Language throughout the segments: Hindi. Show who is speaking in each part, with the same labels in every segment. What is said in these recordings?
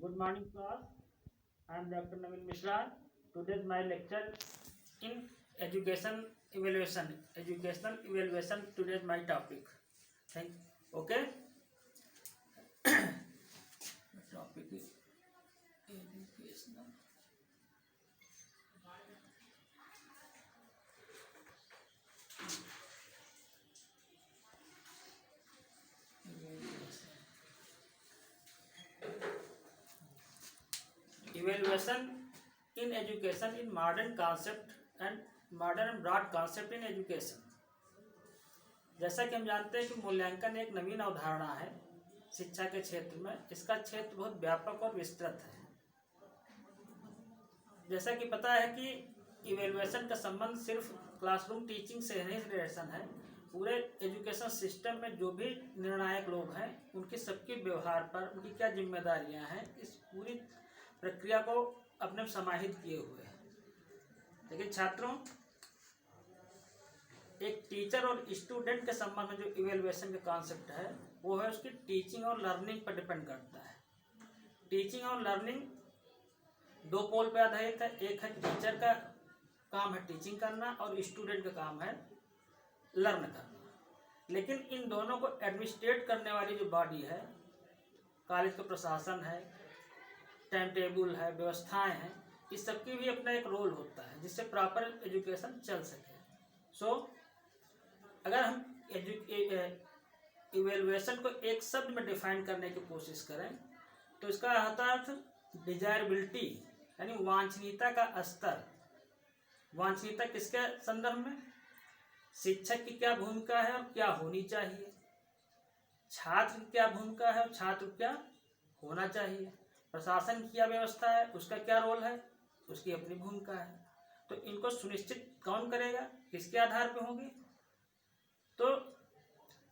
Speaker 1: Good morning, class. I am Dr. Naveen Mishra. Today's my lecture in education evaluation. Educational evaluation. Today's my topic. Thank. Okay. The topic is educational. Evaluation in education in modern concept and modern and broad concept in education. जैसा कि हम जानते हैं कि मूल्यांकन एक नवीन अवधारणा है शिक्षा के क्षेत्र में। इसका क्षेत्र बहुत व्यापक और विस्तृत है। जैसा कि पता है कि इवेल्युएशन का संबंध सिर्फ क्लासरूम टीचिंग से नहीं रिलेशन है। पूरे एजुकेशन सिस्टम में जो भी निर्णायक लोग हैं उनकी सबके व्यवहार पर उनकी क्या जिम्मेदारियां हैं, इस पूरी प्रक्रिया को अपने समाहित किए हुए हैं। लेकिन छात्रों, एक टीचर और स्टूडेंट के संबंध में जो इवेल्युएशन का कॉन्सेप्ट है वो है उसकी टीचिंग और लर्निंग पर डिपेंड करता है। टीचिंग और लर्निंग दो पोल पे आधारित है। एक है टीचर का काम है टीचिंग करना और स्टूडेंट का काम है लर्न करना। लेकिन इन दोनों को एडमिनिस्ट्रेट करने वाली जो बॉडी है, कॉलेज का प्रशासन है, टाइम टेबल है, व्यवस्थाएं हैं, इस सबकी भी अपना एक रोल होता है जिससे प्रॉपर एजुकेशन चल सके। सो अगर हम इवेल्युएशन को एक शब्द में डिफाइन करने की कोशिश करें तो इसका अर्थ डिजायरेबिलिटी यानी वांछनीयता का स्तर। वांछनीयता किसके संदर्भ में? शिक्षक की क्या भूमिका है और क्या होनी चाहिए, छात्र की क्या भूमिका है और छात्र क्या होना चाहिए, प्रशासन की क्या व्यवस्था है, उसका क्या रोल है, उसकी अपनी भूमिका है। तो इनको सुनिश्चित कौन करेगा, किसके आधार पर होगी? तो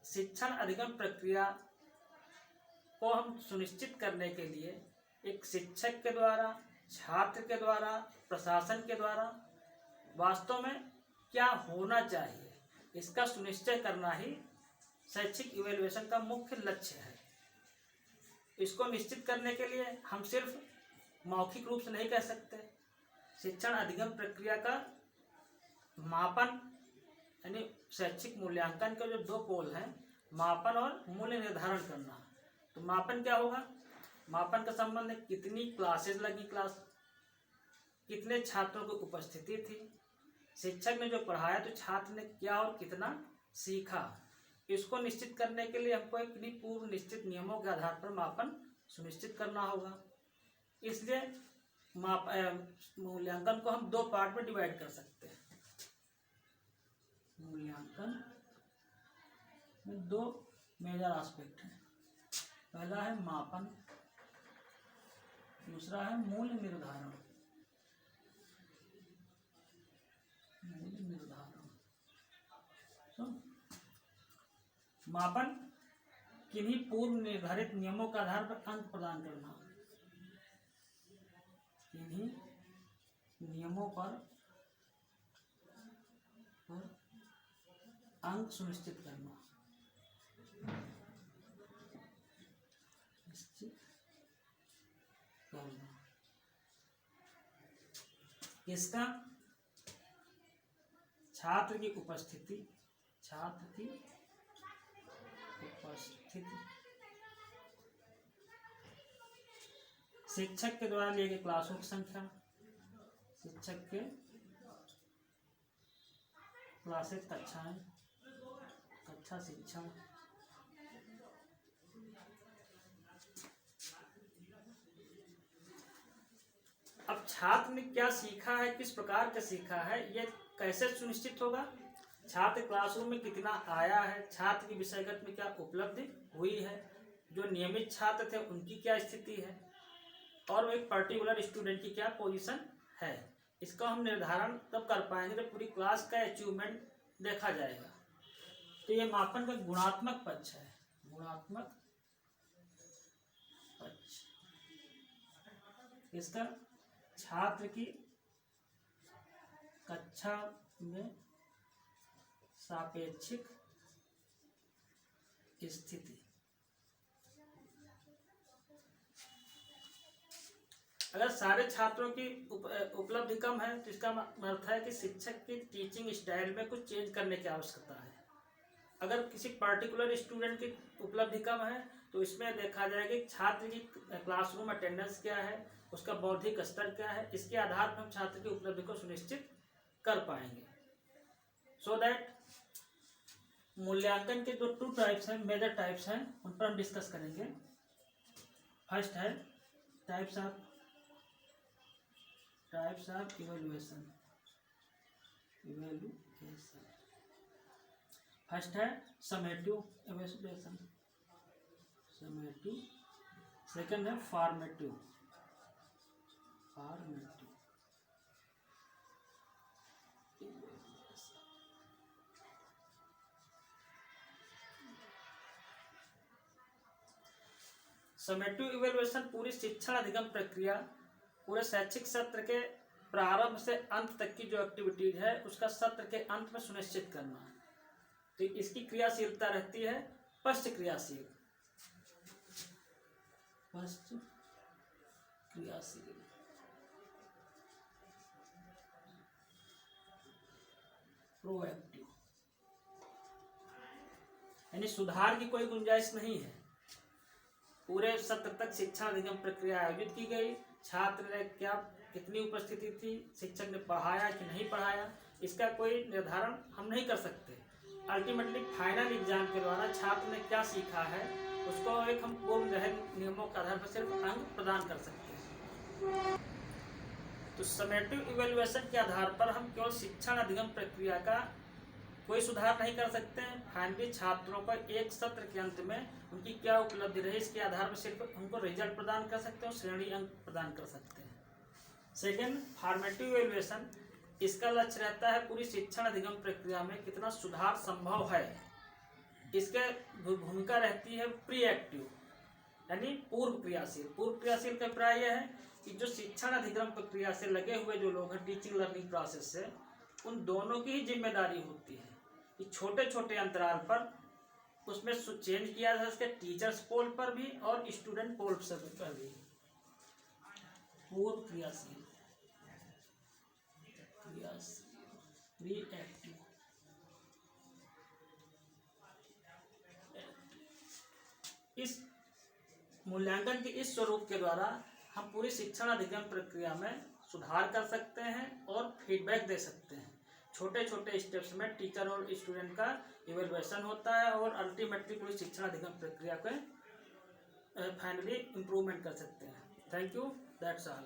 Speaker 1: शिक्षण अधिगम प्रक्रिया को हम सुनिश्चित करने के लिए एक शिक्षक के द्वारा, छात्र के द्वारा, प्रशासन के द्वारा वास्तव में क्या होना चाहिए, इसका सुनिश्चय करना ही शैक्षिक इवेल्युएशन का मुख्य लक्ष्य है। इसको निश्चित करने के लिए हम सिर्फ मौखिक रूप से नहीं कह सकते। शिक्षण अधिगम प्रक्रिया का मापन यानी शैक्षिक मूल्यांकन के जो दो पोल हैं, मापन और मूल्य निर्धारण करना। तो मापन क्या होगा? मापन का संबंध है कितनी क्लासेस लगी, कितने छात्रों की उपस्थिति थी, शिक्षक ने जो पढ़ाया तो छात्र ने क्या और कितना सीखा। इसको निश्चित करने के लिए हमको एक पूर्व निश्चित नियमों के आधार पर मापन सुनिश्चित करना होगा। इसलिए मूल्यांकन को हम दो पार्ट में डिवाइड कर सकते हैं। मूल्यांकन में दो मेजर एस्पेक्ट हैं। पहला है मापन, दूसरा है मूल्य निर्धारण। मापन किन्हीं पूर्व निर्धारित नियमों के आधार पर अंक प्रदान करना, किन्हीं नियमों पर अंक सुनिश्चित करना। इसका छात्र की उपस्थिति, शिक्षक के द्वारा लिए गए क्लासों की संख्या, शिक्षक के क्लासेस कक्षाएं, कक्षा शिक्षण, अब छात्र ने क्या सीखा है, किस प्रकार का सीखा है, यह कैसे सुनिश्चित होगा? छात्र क्लासरूम में कितना आया है, छात्र की विषयगत में क्या उपलब्धि हुई है, जो नियमित छात्र थे उनकी क्या स्थिति है, और एक पर्टिकुलर स्टूडेंट की क्या पोजीशन है। इसका हम निर्धारण तब कर पाएंगे जब पूरी क्लास का अचीवमेंट देखा जाएगा। तो ये मापन का गुणात्मक पक्ष है। गुणात्मक पक्ष इसका छात्र की कक्षा में सापेक्षिक स्थिति, अगर सारे छात्रों की उपलब्धि कम है तो इसका अर्थ है कि शिक्षक की टीचिंग स्टाइल में कुछ चेंज करने की आवश्यकता है। अगर किसी पर्टिकुलर स्टूडेंट की उपलब्धि कम है तो इसमें देखा जाएगा कि छात्र की क्लासरूम अटेंडेंस क्या है, उसका बौद्धिक स्तर क्या है, इसके आधार पर हम छात्र की उपलब्धि को सुनिश्चित कर पाएंगे। सो दैट मूल्यांकन के जो 2 टाइप्स हैं, मेजर टाइप्स हैं, उन पर हम डिस्कस करेंगे। फर्स्ट है टाइप्स ऑफ इवैल्यूएशन। फर्स्ट है समेटिव इवैल्यूएशन, सेकंड है फॉर्मेटिव। समेटिव इवैल्यूएशन पूरी शिक्षण अधिगम प्रक्रिया, पूरे शैक्षिक सत्र के प्रारंभ से अंत तक की जो एक्टिविटीज है उसका सत्र के अंत में सुनिश्चित करना है। तो इसकी क्रियाशीलता रहती है पश्च क्रियाशील, प्रोएक्टिव, यानी सुधार की कोई गुंजाइश नहीं है। पूरे सत्र तक शिक्षा अधिगम प्रक्रिया आयोजित की गई, छात्र ने कितनी उपस्थिति थी, शिक्षक ने पढ़ाया कि नहीं पढ़ाया, इसका कोई निर्धारण हम नहीं कर सकते। अल्टीमेटली फाइनल एग्जाम के द्वारा छात्र ने क्या सीखा है उसको एक हम पूर्व निर्धारित नियमों के आधार पर सिर्फ अंक प्रदान कर सकते हैं। तो समेटिव इवैल्यूएशन के आधार पर हम केवल शिक्षण अधिगम प्रक्रिया का कोई सुधार नहीं कर सकते हैं। फाइनली छात्रों को एक सत्र के अंत में उनकी क्या उपलब्धि रही इसके आधार पर सिर्फ उनको रिजल्ट प्रदान कर सकते हैं और श्रेणी अंक प्रदान कर सकते हैं। सेकेंड, फॉर्मेटिव इवैल्यूएशन, इसका लक्ष्य रहता है पूरी शिक्षण अधिगम प्रक्रिया में कितना सुधार संभव है। इसके भूमिका रहती है प्री एक्टिव, यानी पूर्व क्रियाशील। पूर्व क्रियाशील का अभिप्राय यह है कि जो शिक्षण अधिगम प्रक्रिया से लगे हुए जो लोग हैं, टीचिंग लर्निंग प्रोसेस से, उन दोनों की ही जिम्मेदारी होती है कि छोटे छोटे अंतराल पर उसमें चेंज किया जा सके, टीचर्स पोल पर भी और स्टूडेंट पोल पर भी। पूर्व क्रियाशील, प्री एक्टिव। इस मूल्यांकन के इस स्वरूप के द्वारा हम पूरी शिक्षण अधिगम प्रक्रिया में सुधार कर सकते हैं और फीडबैक दे सकते हैं। छोटे छोटे स्टेप्स में टीचर और स्टूडेंट का इवैल्यूएशन होता है और अल्टीमेटली पूरी शिक्षण अधिगम प्रक्रिया को फाइनली इम्प्रूवमेंट कर सकते हैं। Thank you, that's all.